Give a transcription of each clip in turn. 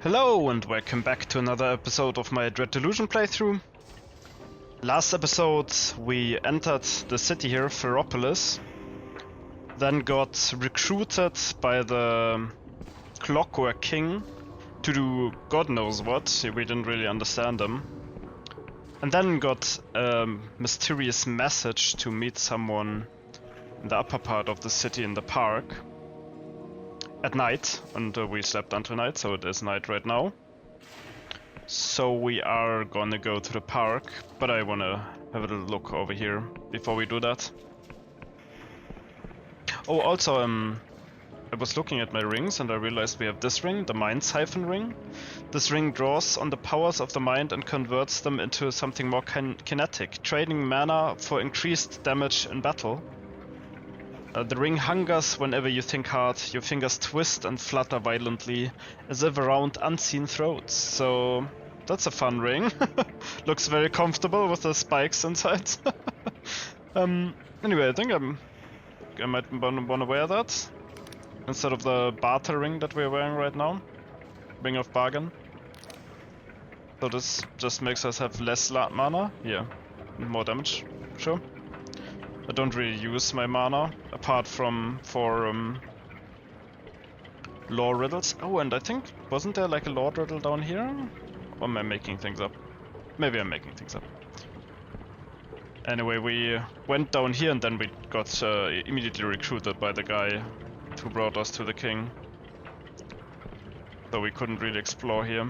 Hello and welcome back to another episode of my Delusion playthrough. Last episode we entered the city here, Ferropolis, then got recruited by the Clockwork King to do God knows what, we didn't really understand him. And then got a mysterious message to meet someone in the upper part of the city in the park. At night, and we slept until night, so it is night right now. So we are gonna go to the park, but I wanna have a little look over here before we do that. Oh, also, I was looking at my rings and I realized we have this ring, the Mind Siphon ring. This ring draws on the powers of the mind and converts them into something more kinetic, trading mana for increased damage in battle. The ring hungers whenever you think hard, your fingers twist and flutter violently, as if around unseen throats. So that's a fun ring. Looks very comfortable with the spikes inside. Anyway, I think I might want to wear that instead of the barter ring that we're wearing right now. Ring of Bargain. So this just makes us have less mana. Yeah, more damage, sure. I don't really use my mana, apart from for lore riddles. Oh, and I think, wasn't there like a lore riddle down here? Or am I making things up? Maybe I'm making things up. Anyway, we went down here and then we got immediately recruited by the guy who brought us to the king. So we couldn't really explore here.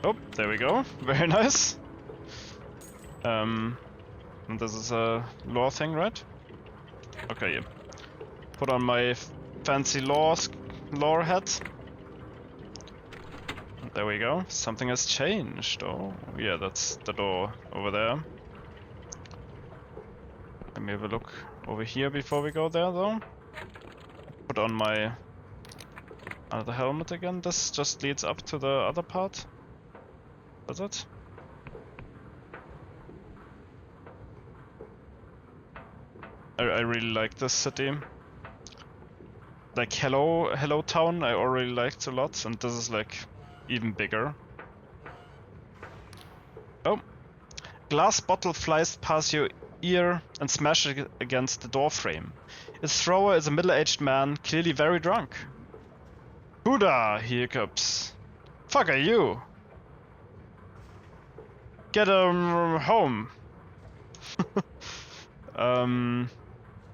Oh, there we go. Very nice. And this is a lore thing, right? Okay, yeah. Put on my fancy lore hat. There we go. Something has changed. Oh, yeah, that's the door over there. Let me have a look over here before we go there, though. Put on my other helmet again. This just leads up to the other part. Does it? I really like this city. Like Hello Town I already liked a lot, and this is like even bigger. Oh. Glass bottle flies past your ear and smashes against the door frame. Its thrower is a middle-aged man, clearly very drunk. Buddha, he hiccups. Fuck are you? Get home.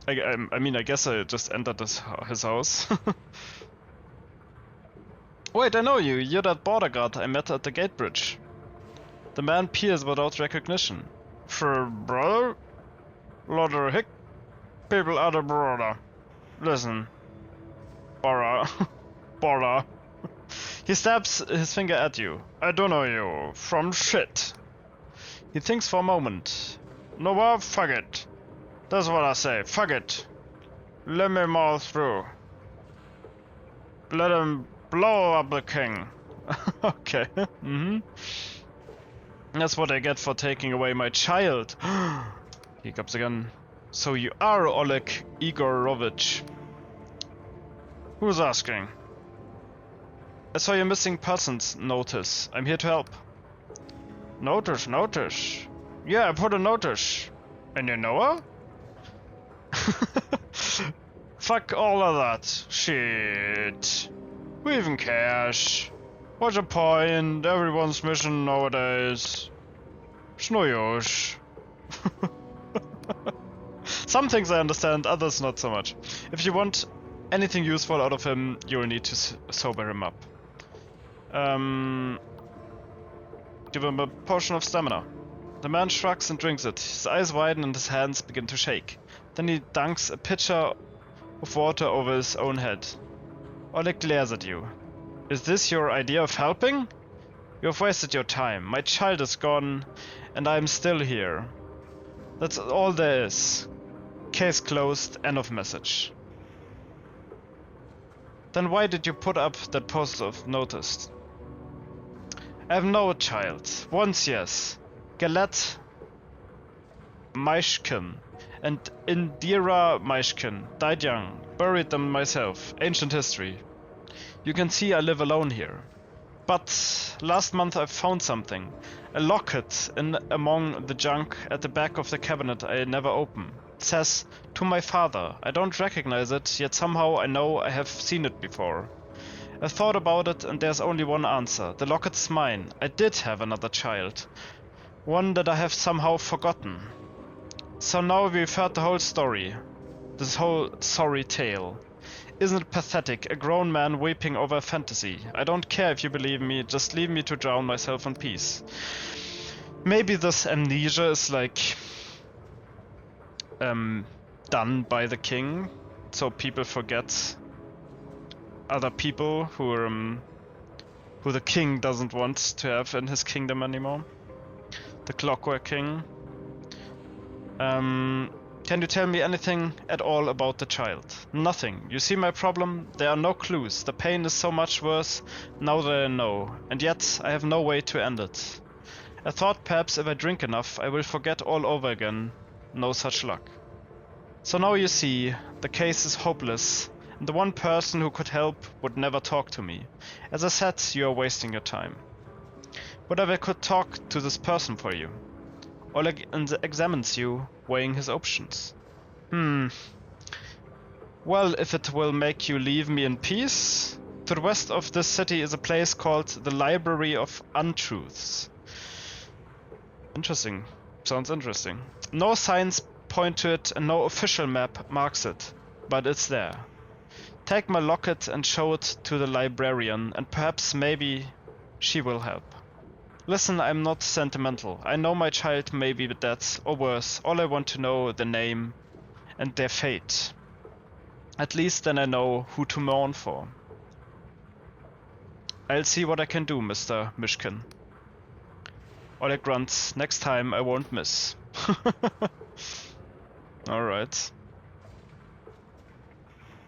I mean, I guess I just entered his house. Wait, I know you. You're that border guard I met at the gate bridge. The man peers without recognition. For brother? Lotter hick. People are the brother. Listen. Border. Border. He stabs his finger at you. I don't know you. From shit. He thinks for a moment. No more, fuck it. That's what I say. Fuck it. Let me maul through. Let him blow up the king. Okay. That's what I get for taking away my child. Hiccups again. So you are Oleg Igorovich. Who's asking? I saw your missing persons notice. I'm here to help. Notice. Yeah, I put a notice. And you know her? Fuck all of that shit. We even cash. What's the point? Everyone's mission nowadays. Schnoyosh. Some things I understand, others not so much. If you want anything useful out of him, you'll need to sober him up. Give him a potion of stamina. The man shrugs and drinks it. His eyes widen and his hands begin to shake. Then he dunks a pitcher of water over his own head. Oleg glares at you. Is this your idea of helping? You have wasted your time. My child is gone, and I am still here. That's all there is. Case closed, end of message. Then why did you put up that post of notice? I have no child. Once, yes. Galet Maishkin and Indira Maishkin died young. Buried them myself. Ancient history. You can see I live alone here. But last month I found something. A locket in among the junk at the back of the cabinet I never open. It says, "To my father." I don't recognize it, yet somehow I know I have seen it before. I thought about it and there's only one answer. The locket's mine. I did have another child. One that I have somehow forgotten. So now we've heard the whole story. This whole sorry tale. Isn't it pathetic? A grown man weeping over a fantasy. I don't care if you believe me, just leave me to drown myself in peace. Maybe this amnesia is like done by the king, so people forget other people who the king doesn't want to have in his kingdom anymore. The Clockwork King. Can you tell me anything at all about the child? Nothing. You see my problem? There are no clues. The pain is so much worse now that I know, and yet I have no way to end it. I thought perhaps if I drink enough I will forget all over again. No such luck. So now you see, the case is hopeless, and the one person who could help would never talk to me. As I said, you are wasting your time. What if I could talk to this person for you? Oleg examines you, weighing his options. Well, if it will make you leave me in peace. To the west of this city is a place called the Library of Untruths. Interesting. Sounds interesting. No signs point to it and no official map marks it, but it's there. Take my locket and show it to the librarian, and perhaps maybe she will help. Listen, I'm not sentimental. I know my child may be dead, or worse. All I want to know the name and their fate. At least then I know who to mourn for. I'll see what I can do, Mr. Mishkin. Oleg grunts. Next time I won't miss. Alright.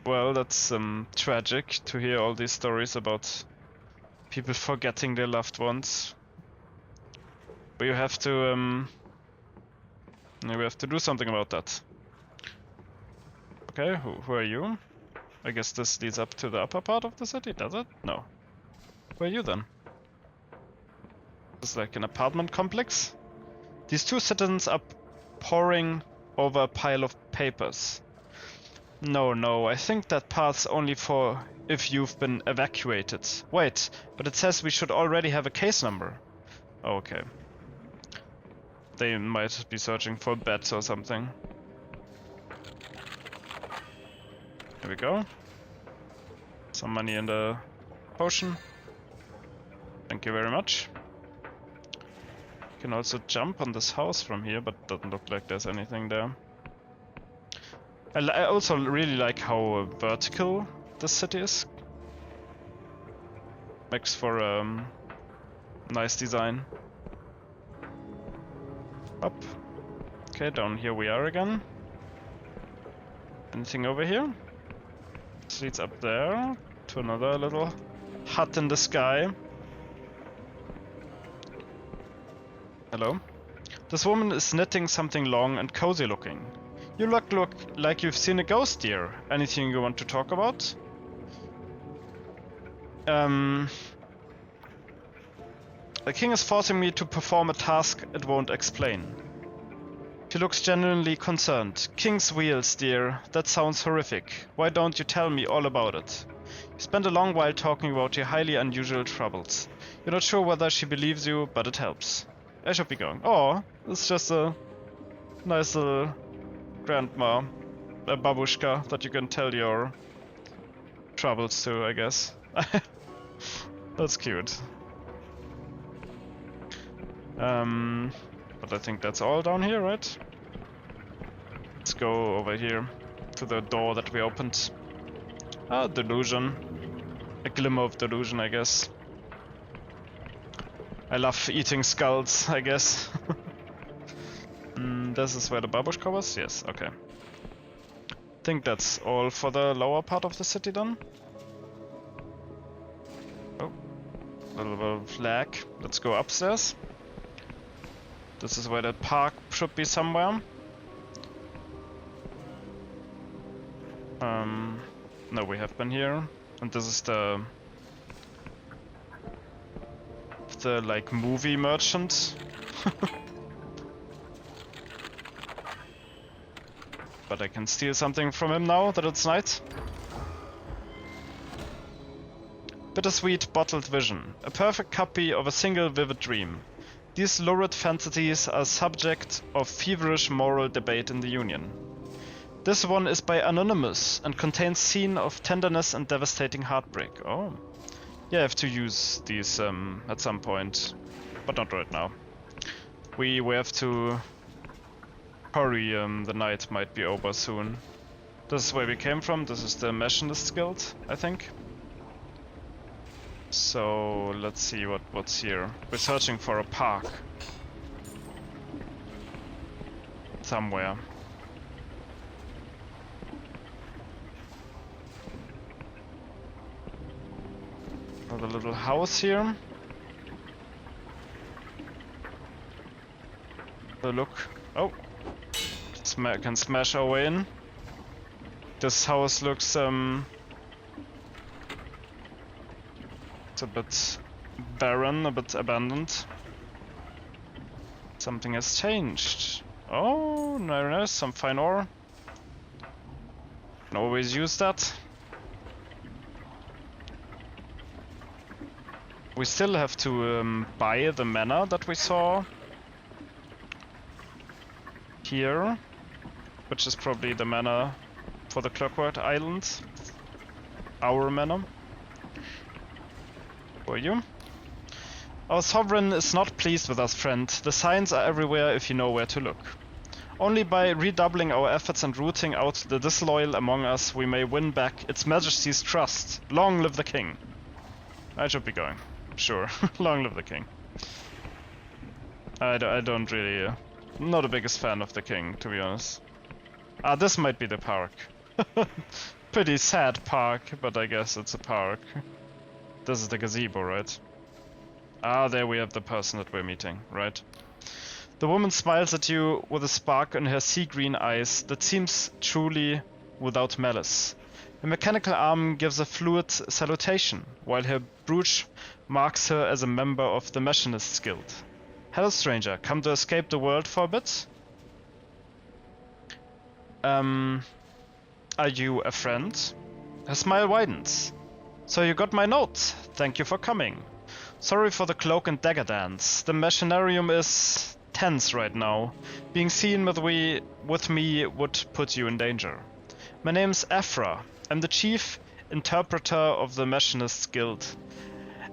Well, that's tragic to hear all these stories about people forgetting their loved ones. But you have to we have to do something about that. Okay, who are you? I guess this leads up to the upper part of the city, does it? No. Who are you then? It's like an apartment complex. These two citizens are poring over a pile of papers. No, I think that part's only for if you've been evacuated. Wait, but it says we should already have a case number. Oh, okay. They might be searching for beds or something. Here we go. Some money in the potion. Thank you very much. You can also jump on this house from here, but doesn't look like there's anything there. I also really like how vertical this city is. Makes for nice design. Up. Okay, down here we are again. Anything over here? This leads up there to another little hut in the sky. Hello. This woman is knitting something long and cozy looking. You look like you've seen a ghost, dear. Anything you want to talk about? The king is forcing me to perform a task it won't explain. She looks genuinely concerned. King's wheels, dear. That sounds horrific. Why don't you tell me all about it? You spent a long while talking about your highly unusual troubles. You're not sure whether she believes you, but it helps. I should be going. Oh, it's just a nice little grandma, a babushka that you can tell your troubles to, I guess. That's cute. But I think that's all down here, right? Let's go over here to the door that we opened. Ah, Delusion. A glimmer of delusion, I guess. I love eating skulls, I guess. This is where the babushka was? Yes, okay. Think that's all for the lower part of the city then. Oh, a little bit of lag. Let's go upstairs. This is where the park should be somewhere. No, we have been here. And this is the like movie merchant. But I can steal something from him now that it's night. Bittersweet bottled vision, a perfect copy of a single vivid dream. These lurid fantasies are subject of feverish moral debate in the Union. This one is by Anonymous and contains scene of tenderness and devastating heartbreak. Oh. Yeah, I have to use these at some point, but not right now. We have to hurry, the night might be over soon. This is where we came from, this is the Machinist Guild, I think. So let's see what's here. We're searching for a park. Somewhere. Another little house here. Look. Oh! Can smash our way in. This house looks it's a bit barren, a bit abandoned. Something has changed. Oh, very nice, some fine ore. Can always use that. We still have to buy the mana that we saw here, which is probably the mana for the Clockwork Island. Our mana. For you. Our sovereign is not pleased with us, friend. The signs are everywhere if you know where to look. Only by redoubling our efforts and rooting out the disloyal among us, we may win back Its Majesty's trust. Long live the king. I should be going. Sure. Long live the king. I don't really... not the biggest fan of the king, to be honest. Ah, this might be the park. Pretty sad park, but I guess it's a park. This is the gazebo, right? Ah, there we have the person that we're meeting, right? The woman smiles at you with a spark in her sea green eyes that seems truly without malice. Her mechanical arm gives a fluid salutation, while her brooch marks her as a member of the Machinists Guild. Hello, stranger. Come to escape the world for a bit? Are you a friend? Her smile widens. So you got my note. Thank you for coming. Sorry for the cloak and dagger dance. The machinarium is tense right now. Being seen with me would put you in danger. My name's Afra. I'm the chief interpreter of the Machinists Guild,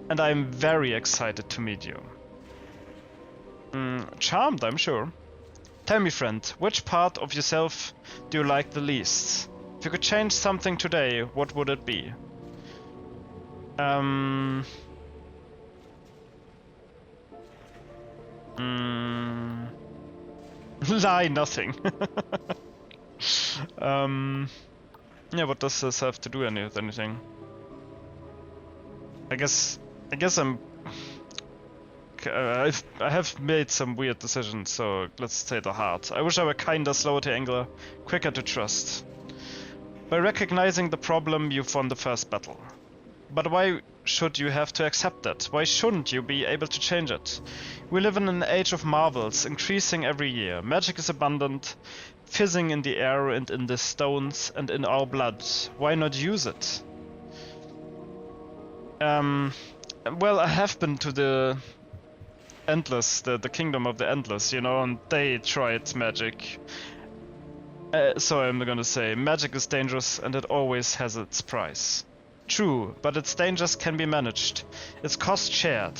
and I'm very excited to meet you. Charmed, I'm sure. Tell me, friend, which part of yourself do you like the least? If you could change something today, what would it be? Lie, nothing. Yeah, what does this have to do with anything? I guess I have made some weird decisions, so let's say the heart. I wish I were kinder, slower to anger, quicker to trust. By recognizing the problem, you've won the first battle. But why should you have to accept that? Why shouldn't you be able to change it? We live in an age of marvels, increasing every year. Magic is abundant, fizzing in the air and in the stones and in our blood. Why not use it? Well, I have been to the Endless, the Kingdom of the Endless, you know, and they tried magic. So I'm gonna say, magic is dangerous and it always has its price. True, but its dangers can be managed. Its cost shared.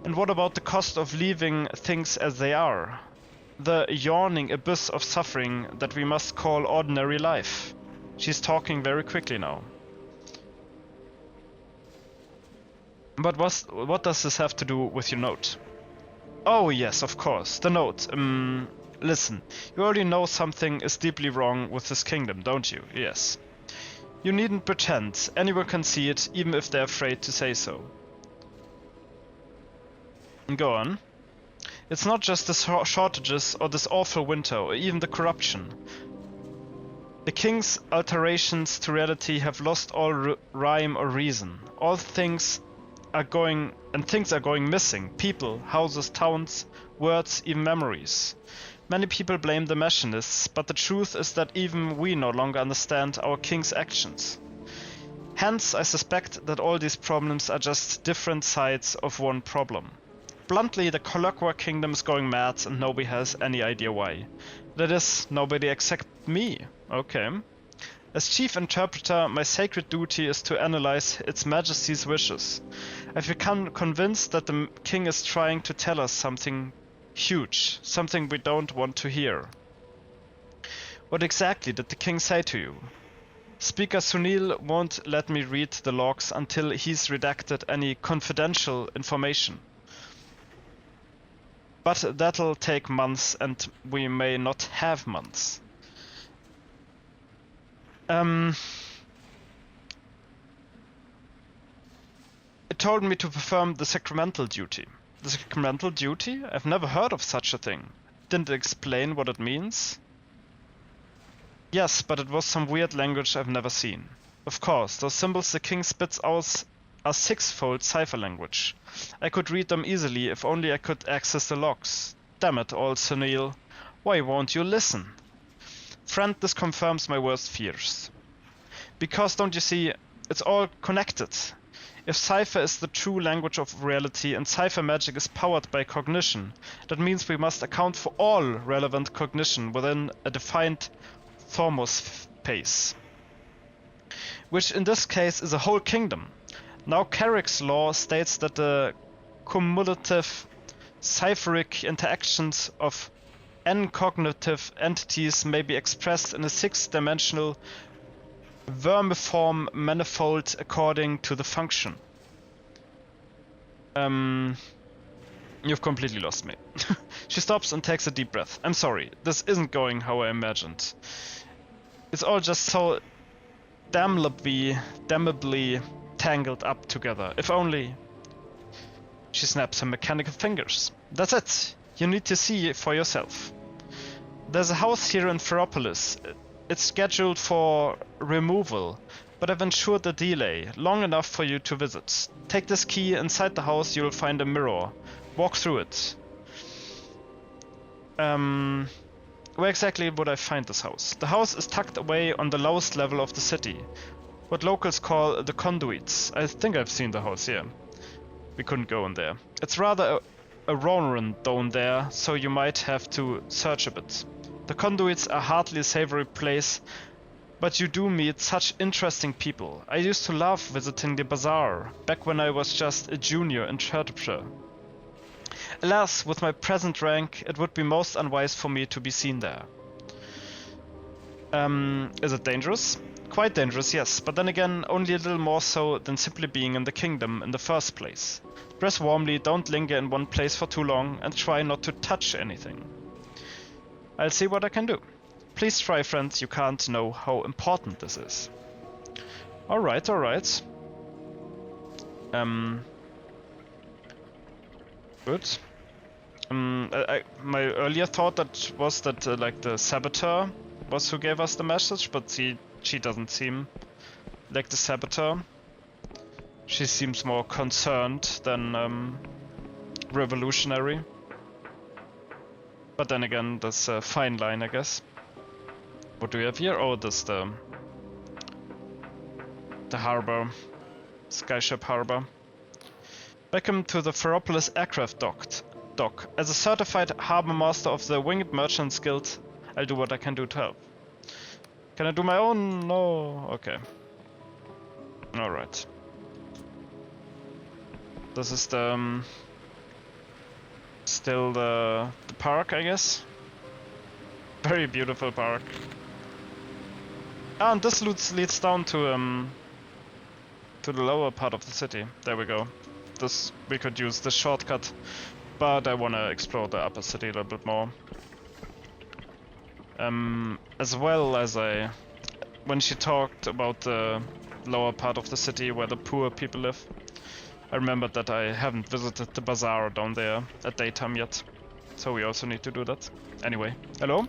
And what about the cost of leaving things as they are? The yawning abyss of suffering that we must call ordinary life. She's talking very quickly now. But what does this have to do with your note? Oh yes, of course, the note. Listen, you already know something is deeply wrong with this kingdom, don't you? Yes. You needn't pretend. Anyone can see it, even if they're afraid to say so. Go on. It's not just the shortages or this awful winter or even the corruption. The king's alterations to reality have lost all rhyme or reason. All things are going missing. People, houses, towns, words, even memories. Many people blame the machinists, but the truth is that even we no longer understand our king's actions. Hence, I suspect that all these problems are just different sides of one problem. Bluntly, the Clockwork Kingdom is going mad and nobody has any idea why. That is, nobody except me. Okay. As chief interpreter, my sacred duty is to analyze Its Majesty's wishes. I've become convinced that the king is trying to tell us something huge, something we don't want to hear. What exactly did the king say to you? Speaker Sunil won't let me read the logs until he's redacted any confidential information. But that'll take months, and we may not have months. It told me to perform the sacramental duty. The sacramental duty? I've never heard of such a thing. Didn't it explain what it means? Yes, but it was some weird language I've never seen. Of course, those symbols the king spits out are six-fold cipher language. I could read them easily if only I could access the logs. Damn it all, Sunil. Why won't you listen? Friend, this confirms my worst fears. Because, don't you see, it's all connected. If cipher is the true language of reality and cipher magic is powered by cognition, that means we must account for all relevant cognition within a defined thormos space. Which in this case is a whole kingdom. Now Carrick's law states that the cumulative cipheric interactions of n cognitive entities may be expressed in a six-dimensional vermiform manifold according to the function. You've completely lost me. She stops and takes a deep breath. I'm sorry, this isn't going how I imagined. It's all just so damnably tangled up together. If only... She snaps her mechanical fingers. That's it. You need to see for yourself. There's a house here in Ferropolis. It's scheduled for removal, but I've ensured a delay, long enough for you to visit. Take this key. Inside the house you'll find a mirror. Walk through it. Where exactly would I find this house? The house is tucked away on the lowest level of the city. What locals call the conduits. I think I've seen the house here. We couldn't go in there. It's rather a Roran down there, so you might have to search a bit. The conduits are hardly a savory place, but you do meet such interesting people. I used to love visiting the bazaar, back when I was just a junior interpreter. Alas, with my present rank, it would be most unwise for me to be seen there. Is it dangerous? Quite dangerous, yes, but then again, only a little more so than simply being in the kingdom in the first place. Dress warmly, don't linger in one place for too long, and try not to touch anything. I'll see what I can do. Please try, friends, you can't know how important this is. Alright. Good. My earlier thought that was that like the saboteur was who gave us the message, but she doesn't seem like the saboteur. She seems more concerned than revolutionary. But then again, that's a fine line, I guess. What do we have here? Oh, this the harbor, skyship harbor. Welcome to the Ferropolis aircraft dock. As a certified harbor master of the Winged Merchants Guild, I'll do what I can do to help. Can I do my own? No. Okay. Alright. This is the still the park, I guess. Very beautiful park. Ah, and this leads down to the lower part of the city. There we go. We could use the shortcut, but I want to explore the upper city a little bit more. As well as when she talked about the lower part of the city where the poor people live, I remembered that I haven't visited the bazaar down there at daytime yet, so we also need to do that. Anyway, hello?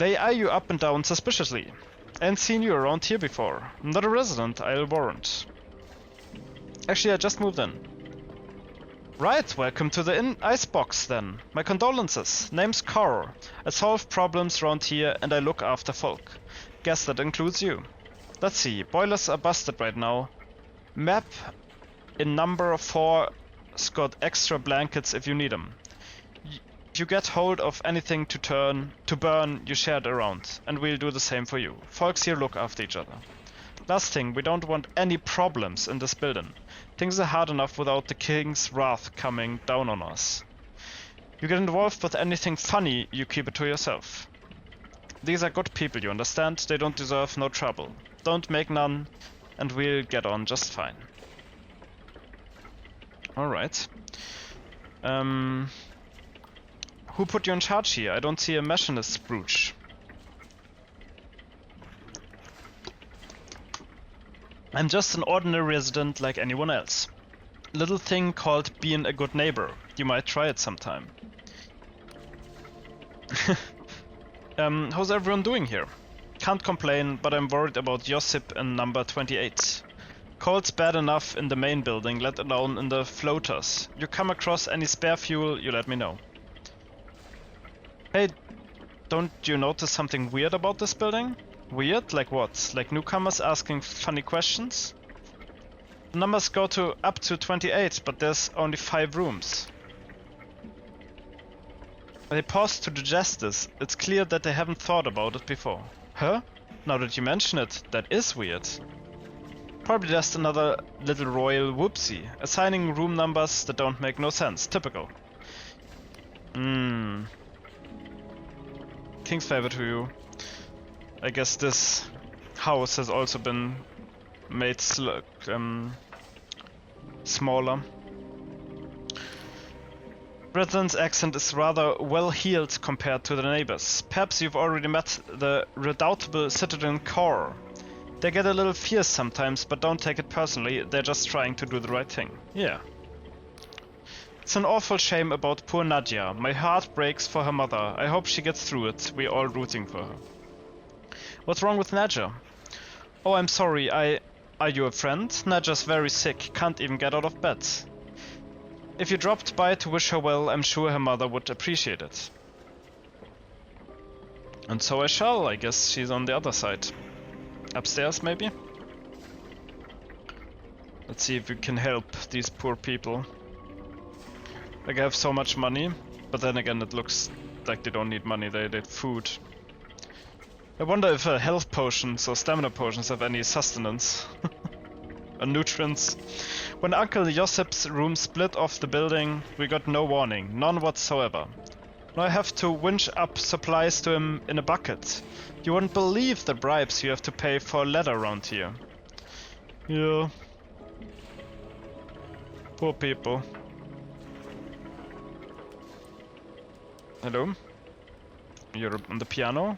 They eye you up and down suspiciously. Ain't seen you around here before. Not a resident, I'll warrant. Actually, I just moved in. Right, welcome to the icebox then. My condolences. Name's Carl. I solve problems around here and I look after folk. Guess that includes you. Let's see, boilers are busted right now. Map in number 4's got extra blankets if you need them. If you get hold of anything to burn, you share it around, and we'll do the same for you. Folks here look after each other. Last thing, we don't want any problems in this building. Things are hard enough without the king's wrath coming down on us. You get involved with anything funny, you keep it to yourself. These are good people, you understand? They don't deserve no trouble. Don't make none, and we'll get on just fine. Alright. Who put you in charge here? I don't see a machinist's brooch. I'm just an ordinary resident like anyone else. Little thing called being a good neighbor. You might try it sometime. How's everyone doing here? Can't complain, but I'm worried about Josip and number 28. Cold's bad enough in the main building, let alone in the floaters. You come across any spare fuel, you let me know. Hey, don't you notice something weird about this building? Weird? Like what? Like newcomers asking funny questions? The numbers go up to 28, but there's only 5 rooms. They pause to digest this. It's clear that they haven't thought about it before. Huh? Now that you mention it, that is weird. Probably just another little royal whoopsie. Assigning room numbers that don't make no sense. Typical. King's favor to you. I guess this house has also been made smaller. Breton's accent is rather well-heeled compared to the neighbors. Perhaps you've already met the redoubtable citizen Core. They get a little fierce sometimes, but don't take it personally, they're just trying to do the right thing. Yeah. It's an awful shame about poor Nadia. My heart breaks for her mother. I hope she gets through it. We're all rooting for her. What's wrong with Nadia? Oh, I'm sorry, Are you a friend? Nadia's very sick, can't even get out of bed. If you dropped by to wish her well, I'm sure her mother would appreciate it. And so I shall. I guess she's on the other side. Upstairs, maybe? Let's see if we can help these poor people. Like, I have so much money, but then again it looks like they don't need money, they need food. I wonder if health potions or stamina potions have any sustenance. Or nutrients. When Uncle Josip's room split off the building, we got no warning, none whatsoever. Now I have to winch up supplies to him in a bucket. You wouldn't believe the bribes you have to pay for a ladder around here. Yeah. Poor people. Hello? You're on the piano?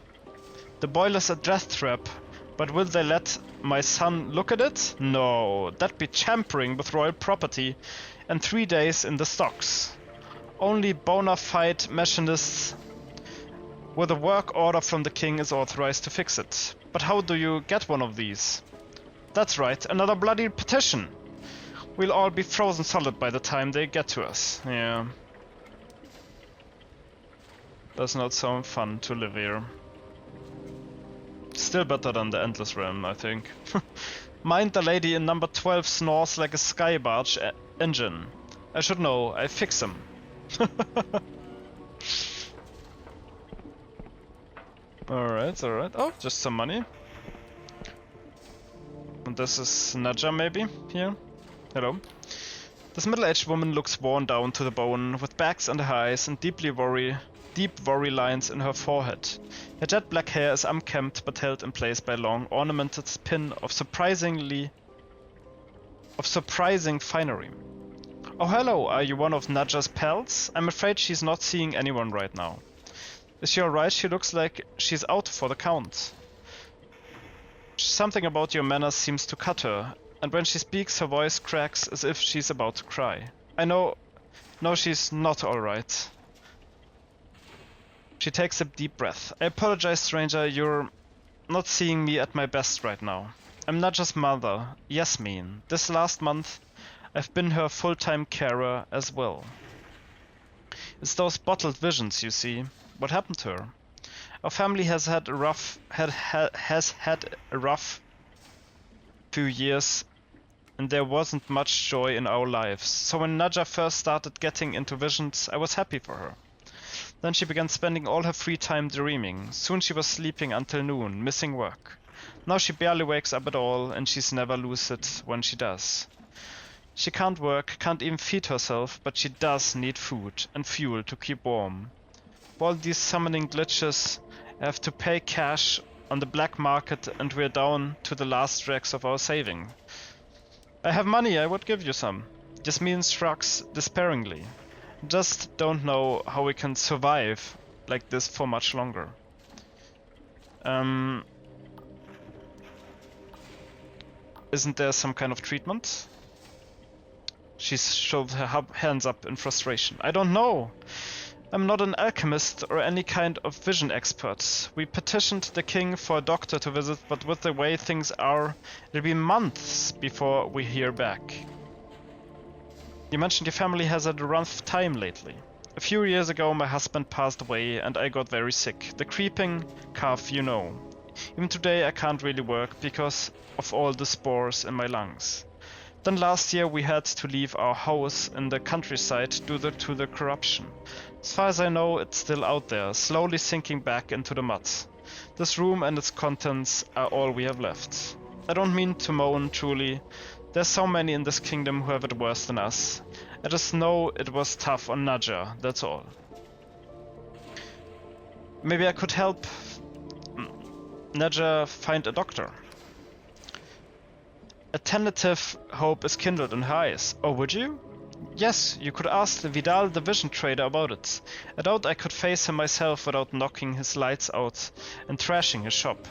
The boiler's a death trap, but will they let my son look at it? No, that'd be tampering with royal property and 3 days in the stocks. Only bona fide machinists with a work order from the king is authorized to fix it. But how do you get one of these? That's right, another bloody petition! We'll all be frozen solid by the time they get to us. Yeah. Does not sound fun to live here. Still better than the Endless Realm, I think. Mind the lady in number 12 snores like a sky barge engine. I should know, I fix him. Alright, alright. Oh, just some money. And this is Naja, maybe? Here? Hello. This middle-aged woman looks worn down to the bone, with bags under her eyes and deep worry lines in her forehead. Her jet black hair is unkempt but held in place by a long, ornamented pin of surprising finery. Oh hello, are you one of Nadja's pals? I'm afraid she's not seeing anyone right now. Is she alright? She looks like she's out for the count. Something about your manners seems to cut her, and when she speaks her voice cracks as if she's about to cry. I know... No, she's not alright. She takes a deep breath. I apologize, stranger, you're not seeing me at my best right now. I'm Nadja's mother, Yasmin. This last month, I've been her full-time carer as well. It's those bottled visions, you see. What happened to her? Our family has had a rough few years, and there wasn't much joy in our lives. So when Nadja first started getting into visions, I was happy for her. Then she began spending all her free time dreaming. Soon she was sleeping until noon, missing work. Now she barely wakes up at all, and she's never lucid when she does. She can't work, can't even feed herself, but she does need food and fuel to keep warm. For all these summoning glitches, I have to pay cash on the black market, and we're down to the last dregs of our saving. I have money, I would give you some. Yasmin shrugs despairingly. Just don't know how we can survive like this for much longer. Isn't there some kind of treatment? She shoves her hands up in frustration. I don't know. I'm not an alchemist or any kind of vision expert. We petitioned the king for a doctor to visit, but with the way things are, it'll be months before we hear back. You mentioned your family has had a rough time lately. A few years ago my husband passed away and I got very sick. The creeping cough, you know. Even today I can't really work because of all the spores in my lungs. Then last year we had to leave our house in the countryside due to the corruption. As far as I know, it's still out there, slowly sinking back into the mud. This room and its contents are all we have left. I don't mean to moan, truly. There's so many in this kingdom who have it worse than us. I just know it was tough on Nadja, that's all. Maybe I could help Nadja find a doctor. A tentative hope is kindled in her eyes. Oh, would you? Yes, you could ask Vidal the vision trader about it. I doubt I could face him myself without knocking his lights out and trashing his shop.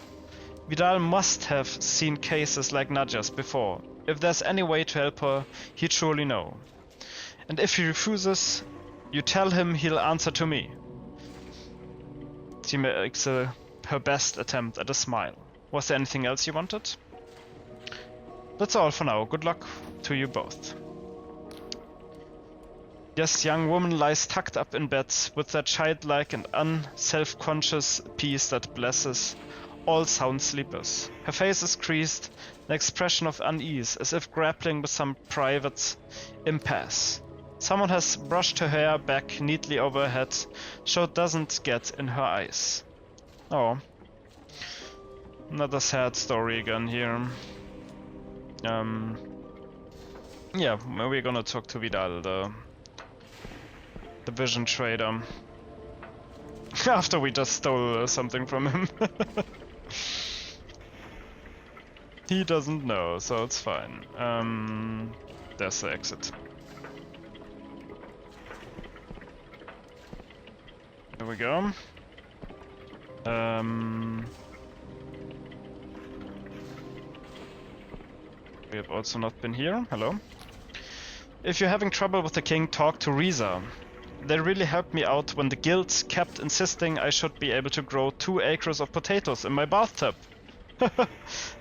Vidal must have seen cases like Nadja's before. If there's any way to help her, he'd surely know. And if he refuses, you tell him he'll answer to me. She makes her best attempt at a smile. Was there anything else you wanted? That's all for now. Good luck to you both. Yes, young woman lies tucked up in bed with that childlike and unself-conscious peace that blesses all sound sleepers. Her face is creased, an expression of unease, as if grappling with some private impasse. Someone has brushed her hair back neatly over her head, so it doesn't get in her eyes. Oh. Another sad story again here. Yeah, we're gonna talk to Vidal, the vision trader. After we just stole something from him. He doesn't know, so it's fine. There's the exit. There we go. We have also not been here. Hello. If you're having trouble with the king, talk to Riza. They really helped me out when the guild kept insisting I should be able to grow 2 acres of potatoes in my bathtub.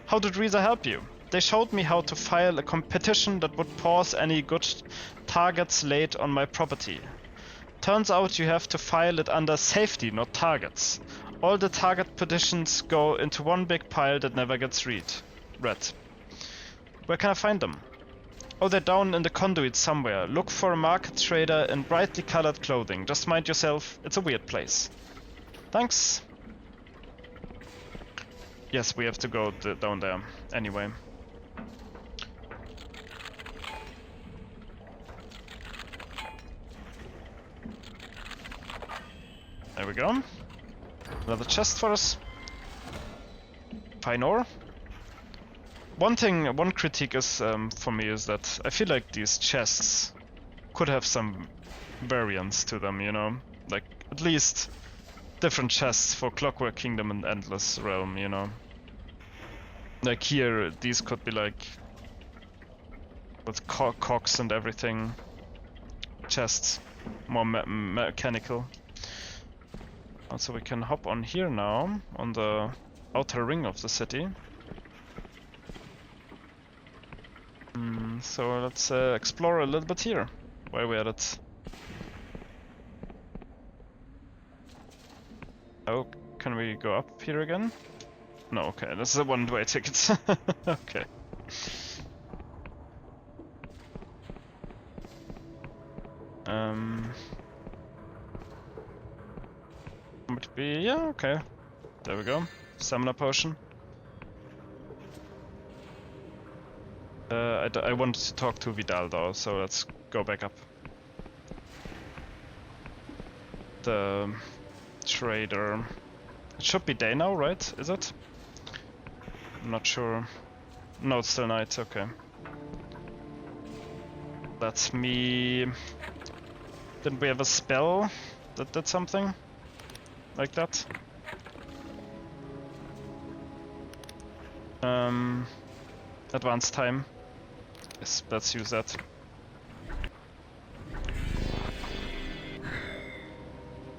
How did Riza help you? They showed me how to file a competition that would pause any good targets laid on my property. Turns out you have to file it under safety, not targets. All the target petitions go into one big pile that never gets read. Where can I find them? Oh, they're down in the conduit somewhere. Look for a market trader in brightly colored clothing. Just mind yourself, it's a weird place. Thanks. Yes, we have to go down there. Anyway. There we go. Another chest for us. Fine ore. One critique is for me is that I feel like these chests could have some variance to them, you know, like at least different chests for Clockwork Kingdom and Endless Realm, you know. Like here, these could be like with cocks and everything. Chests more mechanical. Also, we can hop on here now, on the outer ring of the city. So let's explore a little bit here, while we're at it. Oh, can we go up here again? No, okay, this is a one-way ticket. Okay. Would be, yeah, okay. There we go. Stamina potion. I wanted to talk to Vidal though, so let's go back up. The trader. It should be day now, right? Is it? I'm not sure. No, it's still night, okay. That's me. Didn't we have a spell that did something like that? Advanced time. Yes, let's use that.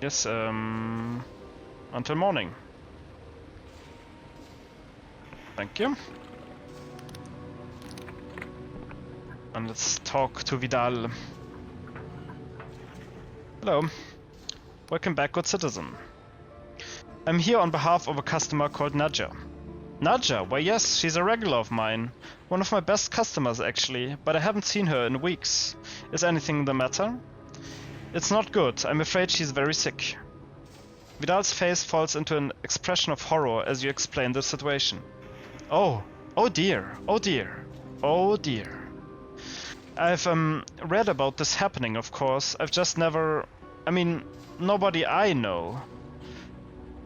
Yes, until morning. Thank you. And let's talk to Vidal. Hello. Welcome back, good citizen. I'm here on behalf of a customer called Nadja. Nadja? Why yes, she's a regular of mine. One of my best customers actually, but I haven't seen her in weeks. Is anything the matter? It's not good. I'm afraid she's very sick. Vidal's face falls into an expression of horror as you explain the situation. Oh dear, oh dear, oh dear. I've read about this happening, of course. I've just never... I mean, nobody I know.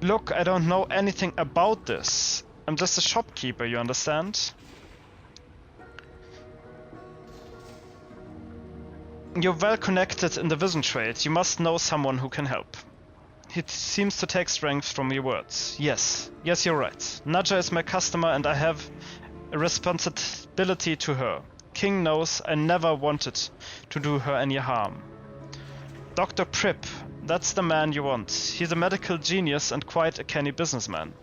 Look, I don't know anything about this. I'm just a shopkeeper, you understand? You're well connected in the vision trade. You must know someone who can help. It seems to take strength from your words. Yes, you're right. Nadja is my customer and I have a responsibility to her. King knows I never wanted to do her any harm. Dr. Pripp, that's the man you want. He's a medical genius and quite a canny businessman.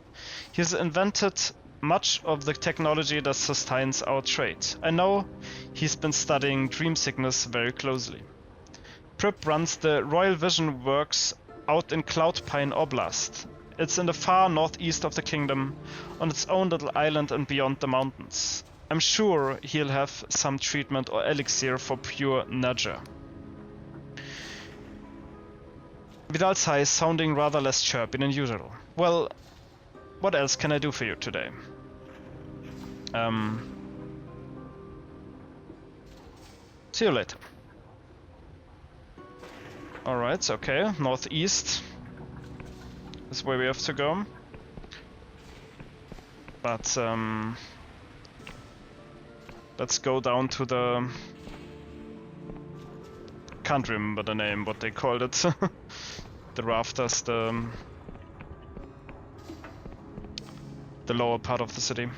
He's invented much of the technology that sustains our trade. I know he's been studying dream sickness very closely. Pripp runs the Royal Vision Works out in Cloudpine Oblast. It's in the far northeast of the kingdom, on its own little island and beyond the mountains. I'm sure he'll have some treatment or elixir for pure Nadja. Vidal's sigh sounding rather less chirpy than usual. Well, what else can I do for you today? See you later. Alright, okay, northeast is where we have to go. But, let's go down to the... Can't remember the name, what they called it. The rafters, the lower part of the city.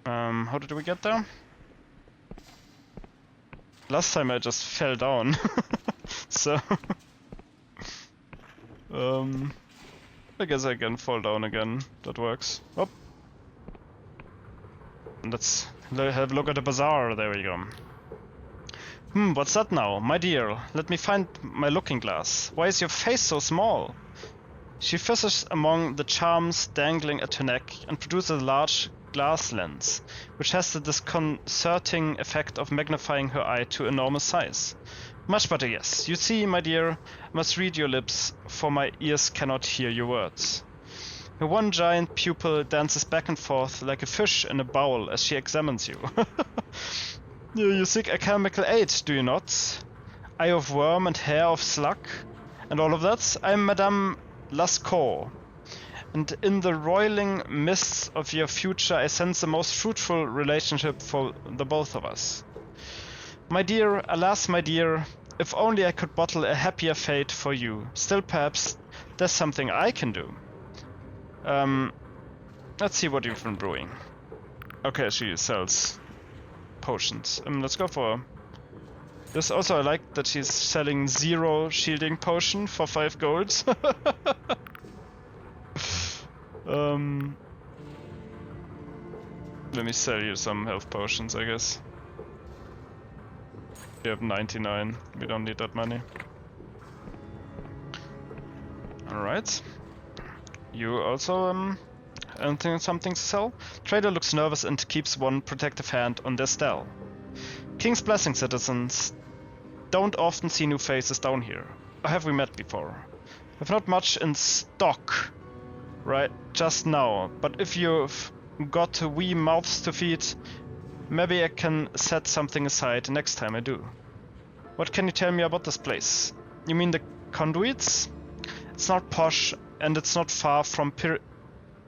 How did we get there? Last time I just fell down. So I guess I can fall down again. That works. Oh. Let's have a look at the bazaar. There we go. What's that now? My dear, let me find my looking glass. Why is your face so small? She fishes among the charms dangling at her neck and produces a large glass lens, which has the disconcerting effect of magnifying her eye to enormous size. Much better, yes. You see, my dear, I must read your lips, for my ears cannot hear your words. Her one giant pupil dances back and forth like a fish in a bowl as she examines you. You seek a chemical aid, do you not? Eye of worm and hair of slug, and all of that? I am Madame Lascaux, and in the roiling mists of your future I sense the most fruitful relationship for the both of us. My dear, alas my dear, if only I could bottle a happier fate for you. Still perhaps there's something I can do. Let's see what you've been brewing. Okay, she sells potions. Let's go for this. Also, I like that she's selling 0 shielding potion for 5 golds. Let me sell you some health potions, I guess. You have 99. We don't need that money. Alright. You also, anything, something to sell? Trader looks nervous and keeps one protective hand on their stele. King's Blessing, citizens. Don't often see new faces down here. Or have we met before? I've not much in stock right just now, but if you've got wee mouths to feed, maybe I can set something aside next time I do. What can you tell me about this place? You mean the conduits? It's not posh and it's not far from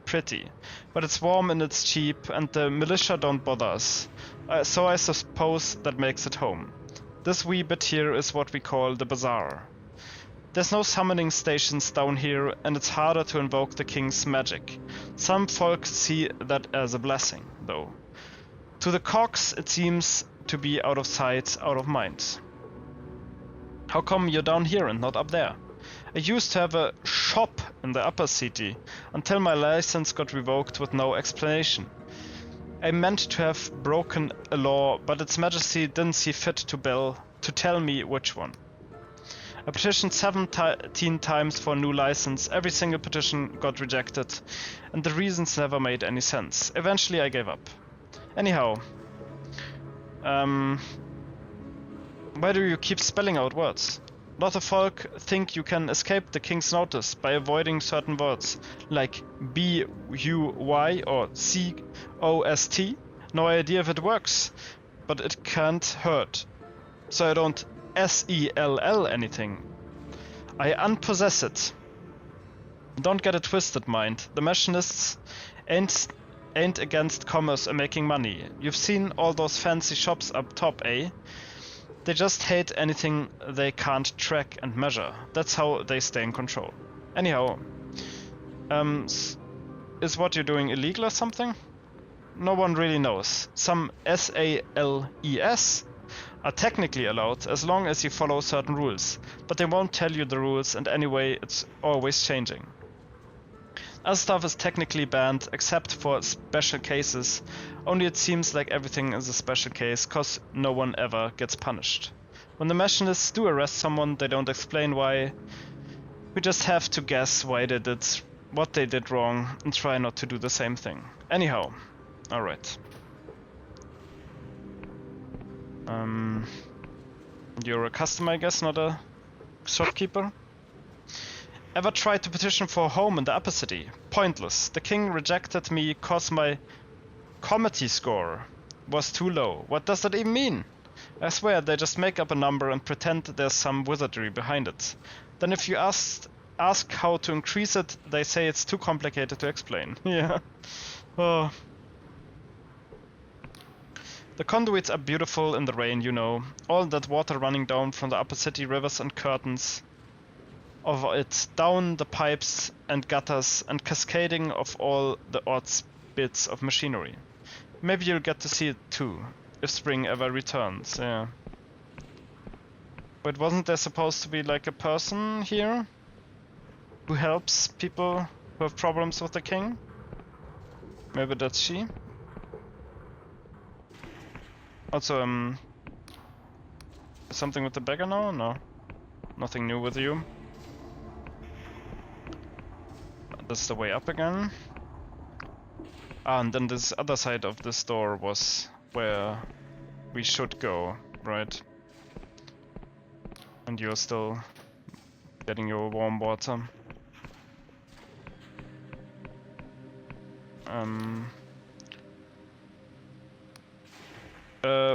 pretty, but it's warm and it's cheap and the militia don't bother us. So I suppose that makes it home. This wee bit here is what we call the bazaar. There's no summoning stations down here and it's harder to invoke the king's magic. Some folk see that as a blessing, though. To the cogs it seems to be out of sight, out of mind. How come you're down here and not up there? I used to have a shop in the upper city until my license got revoked with no explanation. I meant to have broken a law, but Its Majesty didn't see fit to tell me which one. I petitioned 17 times for a new license, every single petition got rejected, and the reasons never made any sense. Eventually I gave up. Anyhow, why do you keep spelling out words? A lot of folk think you can escape the king's notice by avoiding certain words, like B-U-Y or C-O-S-T. No idea if it works, but it can't hurt. So I don't S-E-L-L anything. I unpossess it. Don't get it twisted, mind. The machinists ain't against commerce and making money. You've seen all those fancy shops up top, eh? They just hate anything they can't track and measure. That's how they stay in control. Anyhow, is what you're doing illegal or something? No one really knows. Some SALES are technically allowed as long as you follow certain rules, but they won't tell you the rules, and anyway, it's always changing. Other stuff is technically banned, except for special cases, only it seems like everything is a special case, cause no one ever gets punished. When the machinists do arrest someone, they don't explain why. We just have to guess why they did what they did wrong, and try not to do the same thing. Anyhow, alright. You're a customer, I guess, not a shopkeeper? Ever tried to petition for a home in the upper city? Pointless. The king rejected me cause my comedy score was too low. What does that even mean? I swear they just make up a number and pretend there's some wizardry behind it. Then if you ask how to increase it, they say it's too complicated to explain. Yeah. Oh. The conduits are beautiful in the rain, you know. All that water running down from the upper city rivers and curtains of it down the pipes and gutters and cascading of all the odd bits of machinery. Maybe you'll get to see it too, if spring ever returns, yeah. But wasn't there supposed to be like a person here who helps people who have problems with the king? Maybe that's she? Also, something with the beggar now? No. Nothing new with you. That's the way up again. Ah, and then this other side of this door was where we should go, right? And you're still getting your warm water.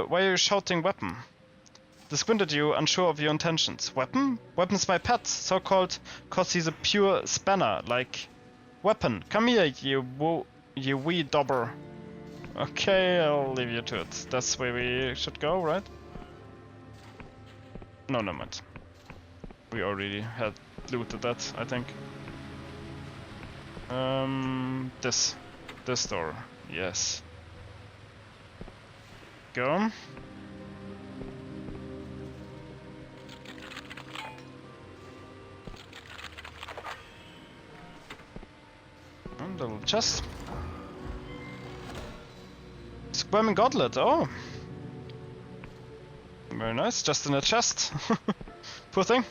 Why are you shouting weapon? They squint at you, unsure of your intentions. Weapon? Weapon's my pet, so-called cause he's a pure spanner, like... Weapon, come here, you wee dobber. Okay, I'll leave you to it. That's where we should go, right? No, never mind. We already had looted that, I think. This door, yes. go. And a little chest. Squirming goblet, oh! Very nice, just in a chest. Poor thing.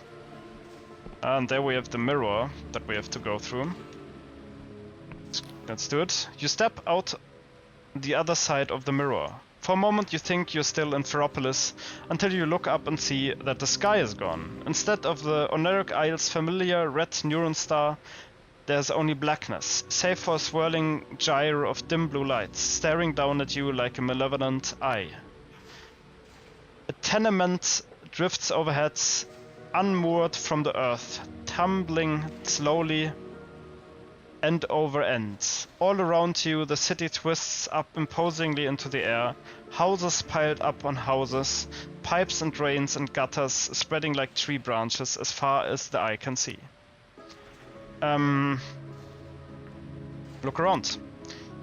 And there we have the mirror that we have to go through. Let's do it. You step out the other side of the mirror. For a moment you think you're still in Ferropolis, until you look up and see that the sky is gone. Instead of the Oneric Isle's familiar red neuron star, there's only blackness, save for a swirling gyre of dim blue lights, staring down at you like a malevolent eye. A tenement drifts overhead, unmoored from the earth, tumbling slowly end over end. All around you, the city twists up imposingly into the air, houses piled up on houses, pipes and drains and gutters spreading like tree branches as far as the eye can see. Look around.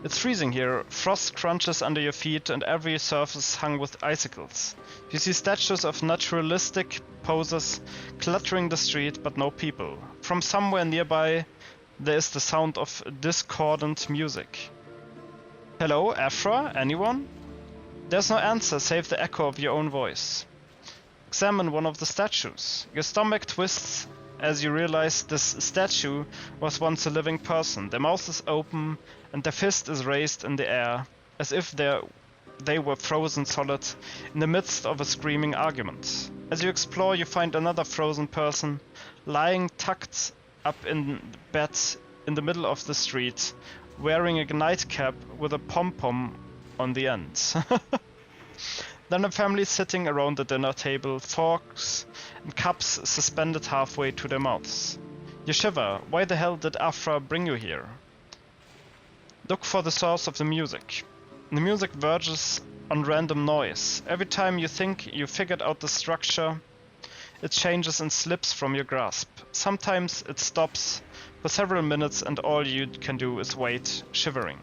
It's freezing here, frost crunches under your feet and every surface hung with icicles. You see statues of naturalistic poses cluttering the street, but no people. From somewhere nearby, there is the sound of discordant music. Hello, Afra? Anyone? There's no answer save the echo of your own voice. Examine one of the statues. Your stomach twists as you realize this statue was once a living person. Their mouth is open and their fist is raised in the air, as if they were frozen solid in the midst of a screaming argument. As you explore, you find another frozen person lying tucked up in bed in the middle of the street, wearing a nightcap with a pom-pom on the end. Then a family sitting around the dinner table, forks and cups suspended halfway to their mouths. You shiver. Why the hell did Afra bring you here? Look for the source of the music. The music verges on random noise. Every time you think you figured out the structure, it changes and slips from your grasp. Sometimes it stops for several minutes and all you can do is wait, shivering.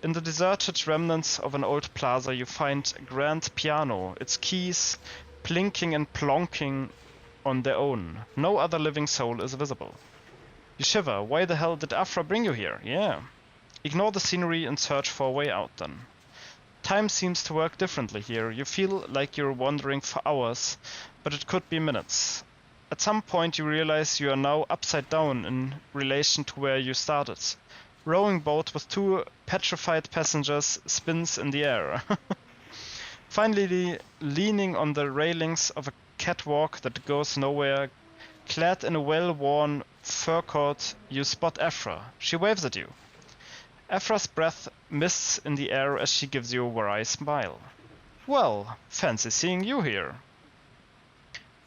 In the deserted remnants of an old plaza you find a grand piano, its keys plinking and plonking on their own. No other living soul is visible. You shiver. Why the hell did Afra bring you here? Yeah. Ignore the scenery and search for a way out then. Time seems to work differently here. You feel like you're wandering for hours, but it could be minutes. At some point you realize you are now upside down in relation to where you started. Rowing boat with two petrified passengers spins in the air. Finally, leaning on the railings of a catwalk that goes nowhere, clad in a well-worn fur coat, you spot Afra. She waves at you. Afra's breath mists in the air as she gives you a wry smile. Well, fancy seeing you here.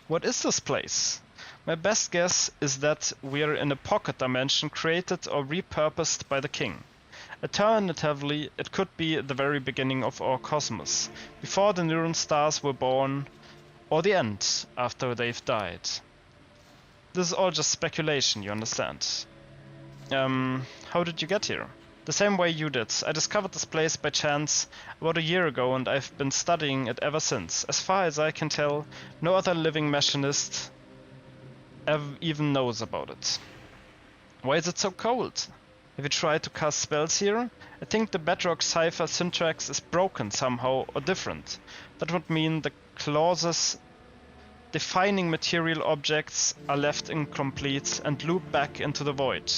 What is this place? My best guess is that we're in a pocket dimension created or repurposed by the king. Alternatively, it could be the very beginning of our cosmos, before the neuron stars were born, or the end, after they've died. This is all just speculation, you understand. How did you get here? The same way you did. I discovered this place by chance about a year ago and I've been studying it ever since. As far as I can tell, no other living machinist even knows about it. Why is it so cold? Have you tried to cast spells here? I think the bedrock cipher syntax is broken somehow or different. That would mean the clauses defining material objects are left incomplete and loop back into the void,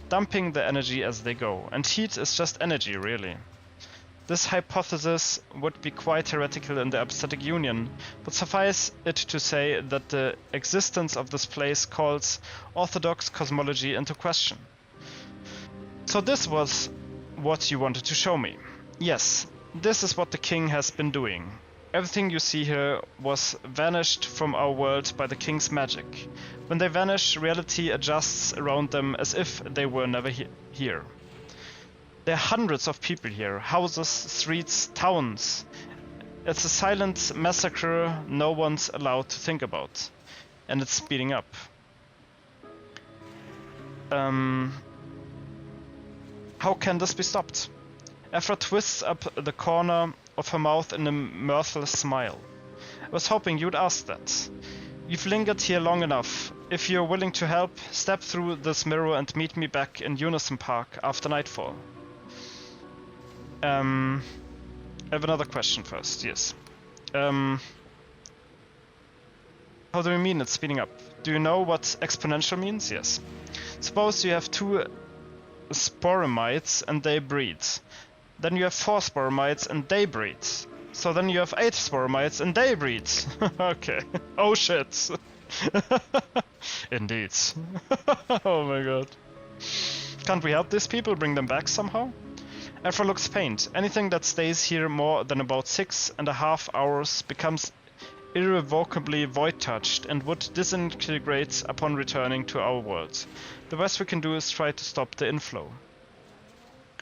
dumping the energy as they go. And heat is just energy, really. This hypothesis would be quite heretical in the Aesthetic Union, but suffice it to say that the existence of this place calls orthodox cosmology into question. So this was what you wanted to show me. Yes, this is what the king has been doing. Everything you see here was vanished from our world by the king's magic. When they vanish, reality adjusts around them as if they were never here. There are hundreds of people here, houses, streets, towns. It's a silent massacre no one's allowed to think about. And it's speeding up. How can this be stopped? Afra twists up the corner of her mouth in a mirthless smile. I was hoping you'd ask that. You've lingered here long enough. If you're willing to help, step through this mirror and meet me back in Unison Park after nightfall. I have another question first, yes. How do you mean it's speeding up? Do you know what exponential means? Yes. Suppose you have 2 sporamides and they breed. Then you have 4 sporamides and they breed. So then you have 8 sporamides and they breed. Okay. Oh shit. Indeed. Oh my god. Can't we help these people, bring them back somehow? Afra looks pained. Anything that stays here more than about 6.5 hours becomes irrevocably void-touched and would disintegrate upon returning to our world. The best we can do is try to stop the inflow.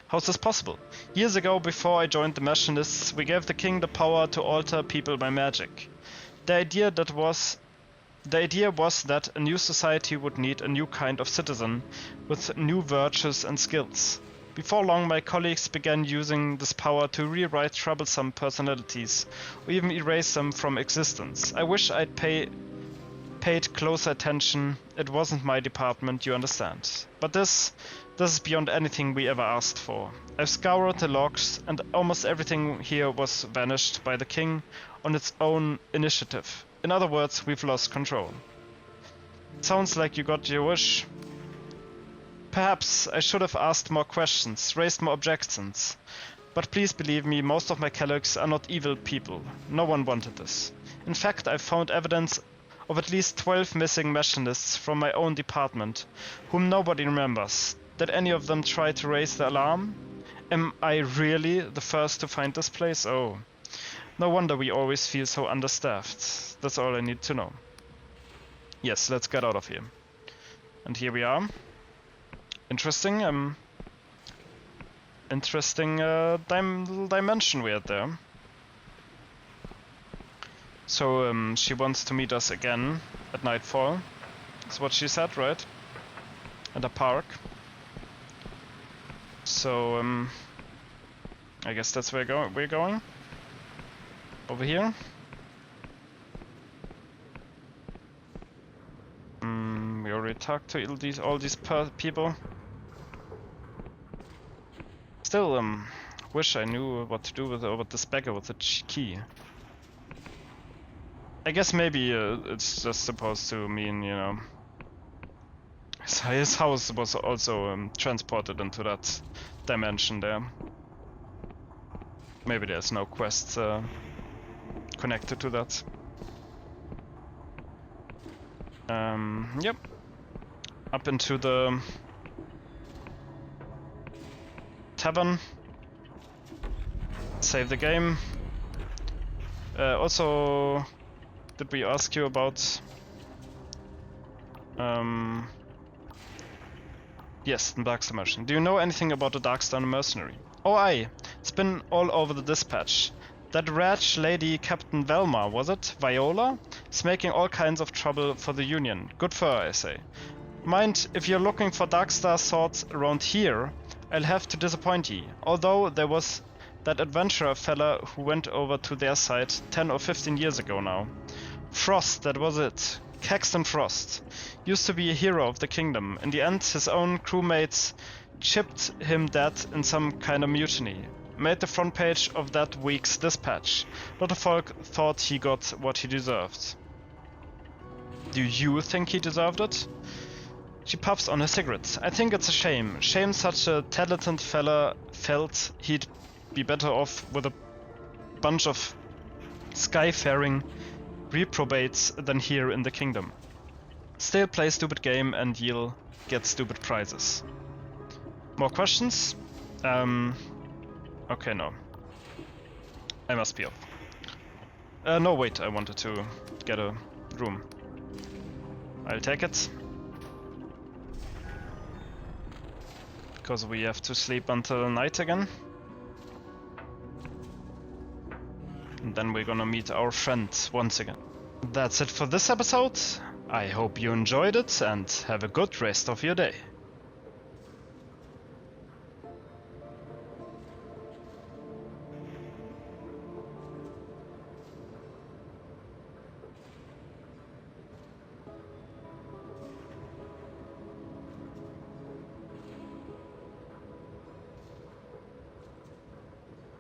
How's this possible? Years ago, before I joined the Machinists, we gave the king the power to alter people by magic. The idea was that a new society would need a new kind of citizen with new virtues and skills. Before long, my colleagues began using this power to rewrite troublesome personalities, or even erase them from existence. I wish I'd paid closer attention. It wasn't my department, you understand. But this is beyond anything we ever asked for. I've scoured the logs, and almost everything here was vanished by the king on its own initiative. In other words, we've lost control. Sounds like you got your wish. Perhaps I should have asked more questions, raised more objections. But please believe me, most of my colleagues are not evil people. No one wanted this. In fact, I've found evidence of at least 12 missing machinists from my own department, whom nobody remembers. Did any of them try to raise the alarm? Am I really the first to find this place? Oh. No wonder we always feel so understaffed. That's all I need to know. Yes, let's get out of here. And here we are. Interesting, interesting little dimension we had there. So she wants to meet us again at nightfall. That's what she said, right? At a park. So I guess that's where we're going. Over here. We already talked to all these people. Still, wish I knew what to do with this beggar with the key. I guess maybe it's just supposed to mean, you know, his house was also transported into that dimension there. Maybe there's no quest connected to that. Yep. Up into the tavern. Save the game. Also, did we ask you about... Yes, the Darkstar Merchant. Do you know anything about the Darkstar Mercenary? Oh aye, it's been all over the dispatch. That wretch lady Captain Velma, was it? Viola? Is making all kinds of trouble for the Union. Good for her, I say. Mind, if you're looking for Darkstar swords around here, I'll have to disappoint ye. Although there was that adventurer fella who went over to their side 10 or 15 years ago now. Frost, that was it. Caxton Frost. Used to be a hero of the kingdom. In the end, his own crewmates chipped him dead in some kind of mutiny. Made the front page of that week's dispatch. Lot of folk thought he got what he deserved. Do you think he deserved it? She puffs on her cigarette. I think it's a shame. Shame such a talented fella felt he'd be better off with a bunch of skyfaring reprobates than here in the kingdom. Still play stupid game and you'll get stupid prizes. More questions? Okay, no. I must be off. No, wait, I wanted to get a room. I'll take it. Because we have to sleep until night again. And then we're gonna meet our friend once again. That's it for this episode. I hope you enjoyed it and have a good rest of your day.